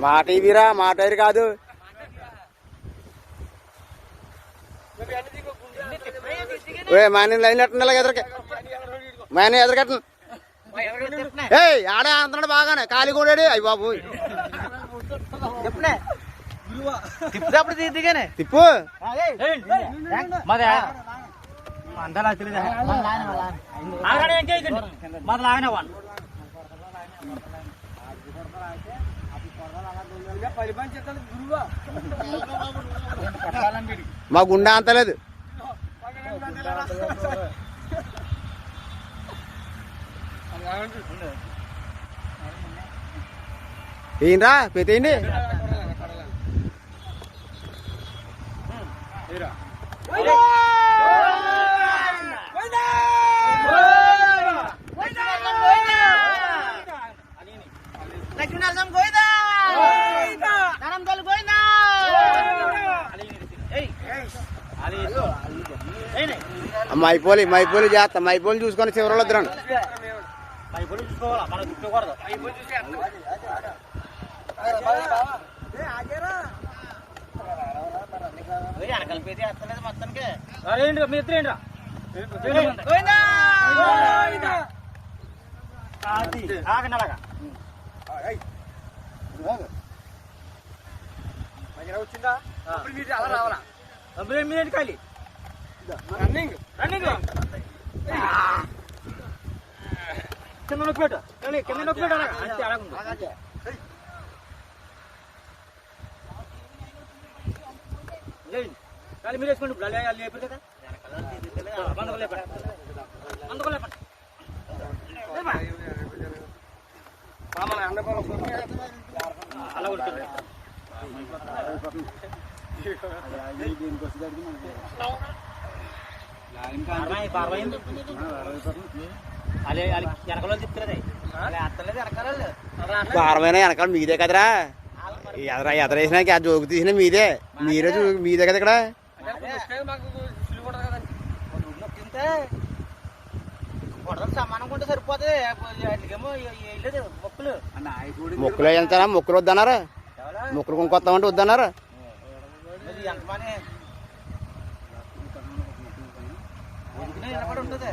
మా టీవీరా, మా టైర్ కాదు. మాని లైన్ ఎట్టండి ఎదరకే, మాని ఎదరకెట్టండి. ఆడే అంటున్నాడు బాగానే, ఖాళీ కూడా. అయ్యి బాబు తిప్పు. మా గుండె అంతలేదు. ఏంట్రా పెట్టేయండి. మైపోలి మైపోలి చేస్తా. మైపోలి చూసుకొని చివరిలో వద్దురాను. వచ్చిందా అలా రావాలా? ఖాళీ రన్నింగ్ రన్నింగ్ కింద నొక్కిపెట్టు, కింద నొక్కిపెట్టు. అంతే అడగండి. ఖాళీ మీరు వేసుకోండి. ఇప్పుడు అలా లేపారు కదా, అందుకు లేపండి, అందుకు లేపండి. అలా ఉంటుంది. భారమైన వెనకాల మీదే కదరా. ఎదరేసినా జోకు తీసినా మీదే, మీరే మీదే కదా ఇక్కడ. సమానంగా సరిపోతుంది. మొక్కులు వెళ్తారా? మొక్కులు వద్దన్నారా? మొక్కులు కొనుక్కొస్తామంటే వద్దన్నారా? ఉంటుంది.